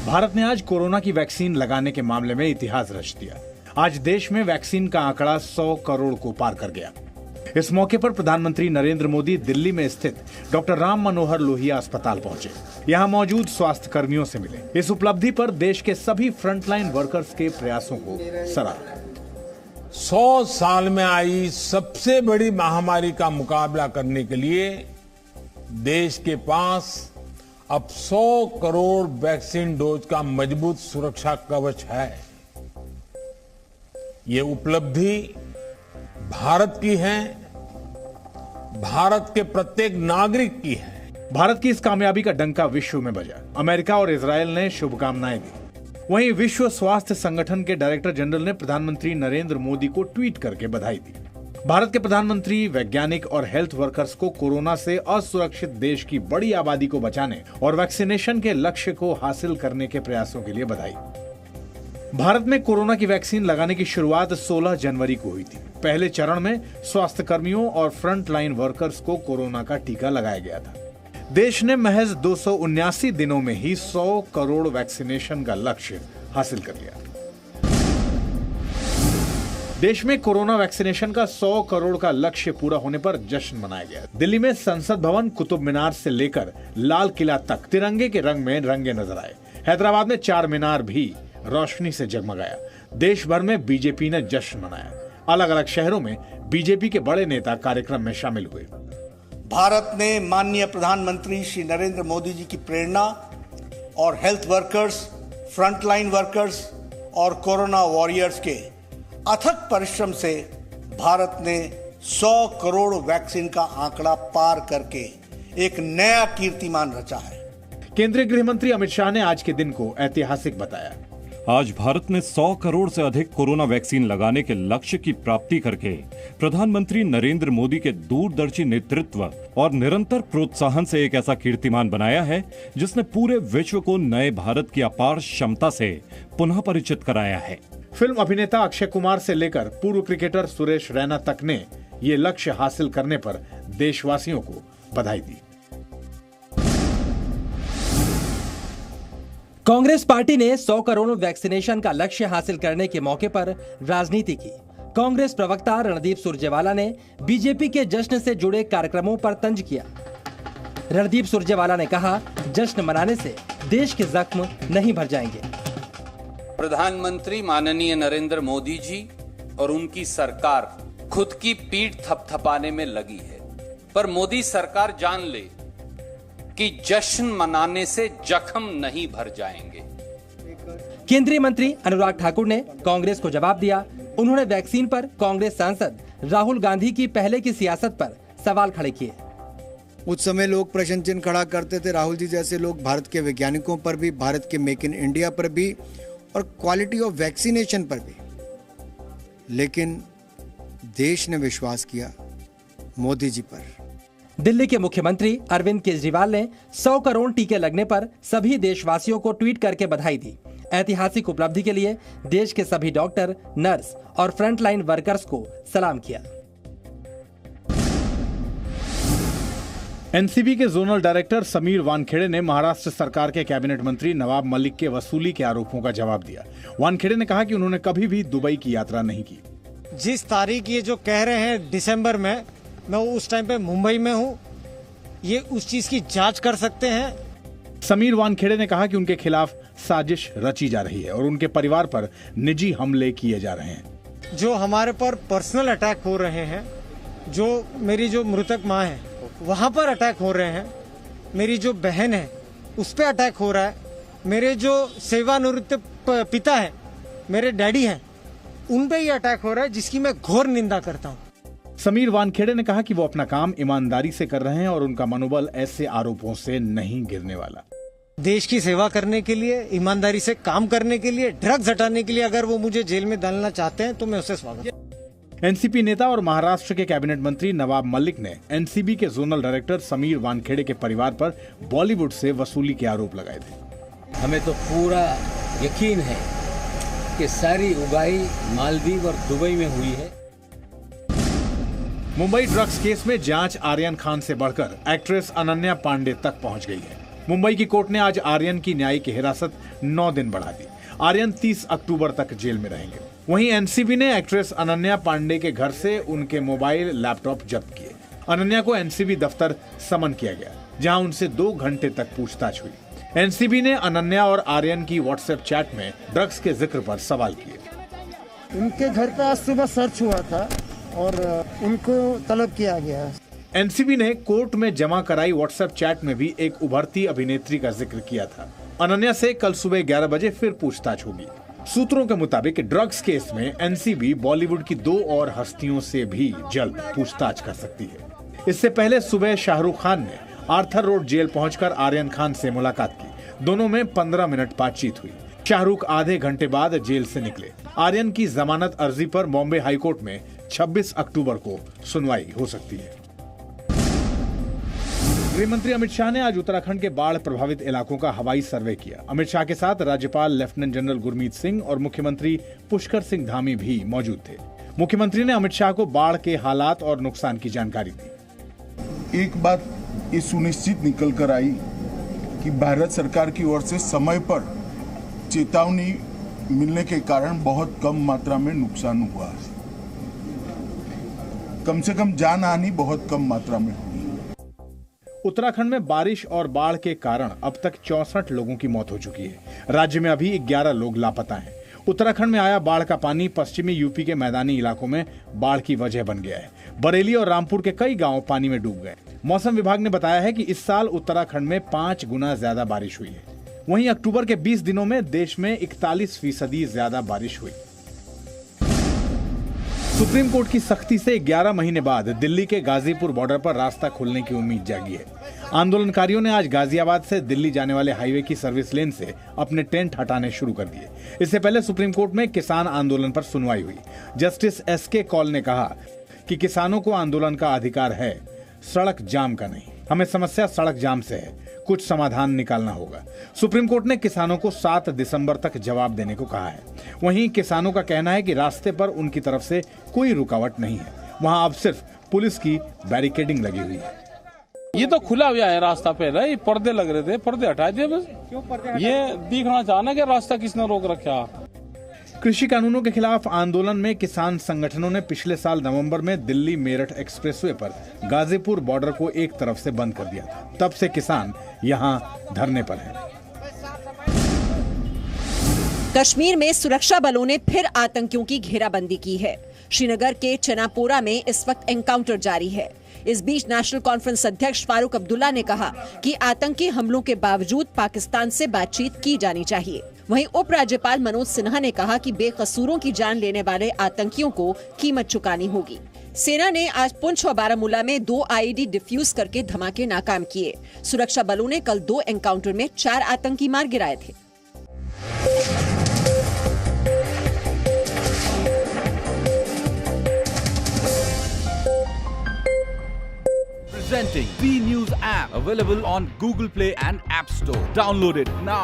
भारत ने आज कोरोना की वैक्सीन लगाने के मामले में इतिहास रच दिया। आज देश में वैक्सीन का आंकड़ा 100 करोड़ को पार कर गया। इस मौके पर प्रधानमंत्री नरेंद्र मोदी दिल्ली में स्थित डॉक्टर राम मनोहर लोहिया अस्पताल पहुंचे। यहां मौजूद स्वास्थ्य कर्मियों से मिले। इस उपलब्धि पर देश के सभी फ्रंटलाइन वर्कर्स के प्रयासों को सराहा। 100 साल में आई सबसे बड़ी महामारी का मुकाबला करने के लिए देश के पास अब 100 करोड़ वैक्सीन डोज का मजबूत सुरक्षा कवच है। ये उपलब्धि भारत की है, भारत के प्रत्येक नागरिक की है। भारत की इस कामयाबी का डंका विश्व में बजा। अमेरिका और इजरायल ने शुभकामनाएं दी। वहीं विश्व स्वास्थ्य संगठन के डायरेक्टर जनरल ने प्रधानमंत्री नरेंद्र मोदी को ट्वीट करके बधाई दी। भारत के प्रधानमंत्री, वैज्ञानिक और हेल्थ वर्कर्स को कोरोना से असुरक्षित देश की बड़ी आबादी को बचाने और वैक्सीनेशन के लक्ष्य को हासिल करने के प्रयासों के लिए बधाई। भारत में कोरोना की वैक्सीन लगाने की शुरुआत 16 जनवरी को हुई थी। पहले चरण में स्वास्थ्य कर्मियों और फ्रंट लाइन वर्कर्स को कोरोना का टीका लगाया गया था। देश ने महज 279 दिनों में ही 100 करोड़ वैक्सीनेशन का लक्ष्य हासिल कर लिया। देश में कोरोना वैक्सीनेशन का 100 करोड़ का लक्ष्य पूरा होने पर जश्न मनाया गया। दिल्ली में संसद भवन, कुतुब मीनार से लेकर लाल किला तक तिरंगे के रंग में रंगे नजर आए। हैदराबाद में चार मीनार भी रोशनी से जगमगाया। देश भर में बीजेपी ने जश्न मनाया। अलग अलग शहरों में बीजेपी के बड़े नेता कार्यक्रम में शामिल हुए। भारत ने माननीय प्रधानमंत्री श्री नरेंद्र मोदी जी की प्रेरणा और हेल्थ वर्कर्स, फ्रंटलाइन वर्कर्स और कोरोना वॉरियर्स के अथक परिश्रम से भारत ने 100 करोड़ वैक्सीन का आंकड़ा पार करके एक नया कीर्तिमान रचा है। केंद्रीय गृह मंत्री अमित शाह ने आज के दिन को ऐतिहासिक बताया। आज भारत ने 100 करोड़ से अधिक कोरोना वैक्सीन लगाने के लक्ष्य की प्राप्ति करके प्रधानमंत्री नरेंद्र मोदी के दूरदर्शी नेतृत्व और निरंतर प्रोत्साहन से एक ऐसा कीर्तिमान बनाया है जिसने पूरे विश्व को नए भारत की अपार क्षमता से पुनः परिचित कराया है। फिल्म अभिनेता अक्षय कुमार से लेकर पूर्व क्रिकेटर सुरेश रैना तक ने ये लक्ष्य हासिल करने पर देशवासियों को बधाई दी। कांग्रेस पार्टी ने 100 करोड़ वैक्सीनेशन का लक्ष्य हासिल करने के मौके पर राजनीति की। कांग्रेस प्रवक्ता रणदीप सुरजेवाला ने बीजेपी के जश्न से जुड़े कार्यक्रमों पर तंज किया। रणदीप सुरजेवाला ने कहा, जश्न मनाने से देश के जख्म नहीं भर जाएंगे। प्रधानमंत्री माननीय नरेंद्र मोदी जी और उनकी सरकार खुद की पीठ थपथपाने में लगी है, पर मोदी सरकार जान ले कि जश्न मनाने से जख्म नहीं भर जाएंगे। केंद्रीय मंत्री अनुराग ठाकुर ने कांग्रेस को जवाब दिया। उन्होंने वैक्सीन पर कांग्रेस सांसद राहुल गांधी की पहले की सियासत पर सवाल खड़े किए। उस समय लोग प्रश्न चिन्ह खड़ा करते थे। राहुल जी जैसे लोग भारत के वैज्ञानिकों पर भी, भारत के मेक इन इंडिया पर भी और क्वालिटी ऑफ वैक्सीनेशन पर भी, लेकिन देश ने विश्वास किया मोदी जी पर। दिल्ली के मुख्यमंत्री अरविंद केजरीवाल ने 100 करोड़ टीके लगने पर सभी देशवासियों को ट्वीट करके बधाई दी। ऐतिहासिक उपलब्धि के लिए देश के सभी डॉक्टर, नर्स और फ्रंटलाइन वर्कर्स को सलाम किया। एनसीबी के जोनल डायरेक्टर समीर वानखेड़े ने महाराष्ट्र सरकार के कैबिनेट मंत्री नवाब मलिक के वसूली के आरोपों का जवाब दिया। वानखेड़े ने कहा कि उन्होंने कभी भी दुबई की यात्रा नहीं की। जिस तारीख ये जो कह रहे हैं दिसंबर में, मैं उस टाइम पे मुंबई में हूँ, ये उस चीज की जांच कर सकते हैं। समीर वानखेड़े ने कहा कि उनके खिलाफ साजिश रची जा रही है और उनके परिवार पर निजी हमले किए जा रहे हैं। जो हमारे पर पर्सनल अटैक हो रहे हैं, जो मेरी जो मृतक माँ है वहां पर अटैक हो रहे हैं, मेरी जो बहन है उस पर अटैक हो रहा है, मेरे जो सेवानिवृत्त पिता है, मेरे डैडी हैं, उन पे ये अटैक हो रहा है, जिसकी मैं घोर निंदा करता हूँ। समीर वानखेड़े ने कहा कि वो अपना काम ईमानदारी से कर रहे हैं और उनका मनोबल ऐसे आरोपों से नहीं गिरने वाला। देश की सेवा करने के लिए, ईमानदारी से काम करने के लिए, ड्रग्स हटाने के लिए अगर वो मुझे जेल में डालना चाहते हैं तो मैं उससे स्वागत। एनसीपी नेता और महाराष्ट्र के कैबिनेट मंत्री नवाब मलिक ने एनसीबी के जोनल डायरेक्टर समीर वानखेड़े के परिवार पर बॉलीवुड से वसूली के आरोप लगाए थे। हमें तो पूरा यकीन है कि सारी उगाही मालदीव और दुबई में हुई है। मुंबई ड्रग्स केस में जांच आर्यन खान से बढ़कर एक्ट्रेस अनन्या पांडे तक पहुंच गई है। मुंबई की कोर्ट ने आज आर्यन की न्यायिक हिरासत 9 दिन बढ़ा दी। आर्यन 30 अक्टूबर तक जेल में रहेंगे। वहीं एनसीबी ने एक्ट्रेस अनन्या पांडे के घर से उनके मोबाइल लैपटॉप जब्त किए। अनन्या को एनसीबी दफ्तर समन किया गया, जहां उनसे 2 घंटे तक पूछताछ हुई। एनसीबी ने अनन्या और आर्यन की व्हाट्सएप चैट में ड्रग्स के जिक्र पर सवाल किए। उनके घर पे आज सुबह सर्च हुआ था और उनको तलब किया गया। एनसीबी ने कोर्ट में जमा कराई व्हाट्सएप चैट में भी एक उभरती अभिनेत्री का जिक्र किया था। अनन्या से कल सुबह 11 बजे फिर पूछताछ होगी। सूत्रों के मुताबिक ड्रग्स केस में एनसीबी बॉलीवुड की 2 और हस्तियों से भी जल्द पूछताछ कर सकती है। इससे पहले सुबह शाहरुख खान ने आर्थर रोड जेल पहुंचकर आर्यन खान से मुलाकात की। दोनों में 15 मिनट बातचीत हुई। शाहरुख आधे घंटे बाद जेल से निकले। आर्यन की जमानत अर्जी पर बॉम्बे हाईकोर्ट में 26 अक्टूबर को सुनवाई हो सकती है। गृह मंत्री अमित शाह ने आज उत्तराखंड के बाढ़ प्रभावित इलाकों का हवाई सर्वे किया। अमित शाह के साथ राज्यपाल लेफ्टिनेंट जनरल गुरमीत सिंह और मुख्यमंत्री पुष्कर सिंह धामी भी मौजूद थे। मुख्यमंत्री ने अमित शाह को बाढ़ के हालात और नुकसान की जानकारी दी। एक बात ये सुनिश्चित निकल कर आई कि भारत सरकार की ओर से समय पर चेतावनी मिलने के कारण बहुत कम मात्रा में नुकसान हुआ है। कम से कम जान हानि बहुत कम मात्रा में हुई। उत्तराखंड में बारिश और बाढ़ के कारण अब तक 64 लोगों की मौत हो चुकी है। राज्य में अभी 11 लोग लापता हैं। उत्तराखंड में आया बाढ़ का पानी पश्चिमी यूपी के मैदानी इलाकों में बाढ़ की वजह बन गया है। बरेली और रामपुर के कई गांव पानी में डूब गए। मौसम विभाग ने बताया है कि इस साल उत्तराखंड में 5 गुना ज्यादा बारिश हुई है। वहीं अक्टूबर के 20 दिनों में देश में 41% ज्यादा बारिश हुई। सुप्रीम कोर्ट की सख्ती से 11 महीने बाद दिल्ली के गाजीपुर बॉर्डर पर रास्ता खुलने की उम्मीद जागी है। आंदोलनकारियों ने आज गाजियाबाद से दिल्ली जाने वाले हाईवे की सर्विस लेन से अपने टेंट हटाने शुरू कर दिए। इससे पहले सुप्रीम कोर्ट में किसान आंदोलन पर सुनवाई हुई। जस्टिस एसके कौल ने कहा कि किसानों को आंदोलन का अधिकार है, सड़क जाम का नहीं। हमें समस्या सड़क जाम से है, कुछ समाधान निकालना होगा। सुप्रीम कोर्ट ने किसानों को 7 दिसंबर तक जवाब देने को कहा है। वहीं किसानों का कहना है कि रास्ते पर उनकी तरफ से कोई रुकावट नहीं है। वहां अब सिर्फ पुलिस की बैरिकेडिंग लगी हुई है। ये तो खुला हुआ है रास्ता पे, ये पर्दे लग रहे थे, पर्दे हटा दिए बस। क्यों पर्दे? ये दिखना चाहना कि रास्ता किसने रोक रखा। कृषि कानूनों के खिलाफ आंदोलन में किसान संगठनों ने पिछले साल नवंबर में दिल्ली मेरठ एक्सप्रेसवे पर गाजीपुर बॉर्डर को एक तरफ से बंद कर दिया था। तब से किसान यहां धरने पर हैं। कश्मीर में सुरक्षा बलों ने फिर आतंकियों की घेराबंदी की है। श्रीनगर के चनापोरा में इस वक्त एनकाउंटर जारी है। इस बीच नेशनल कॉन्फ्रेंस अध्यक्ष फारूक अब्दुल्ला ने कहा कि आतंकी हमलों के बावजूद पाकिस्तान से बातचीत की जानी चाहिए। वहीं उपराज्यपाल मनोज सिन्हा ने कहा कि बेकसूरों की जान लेने वाले आतंकियों को कीमत चुकानी होगी। सेना ने आज पुंछ और बारामूला में 2 आईईडी डिफ्यूज करके धमाके नाकाम किए। सुरक्षा बलों ने कल 2 एनकाउंटर में 4 आतंकी मार गिराए थे। Presenting B News app, available on Google Play and App Store. Download it now.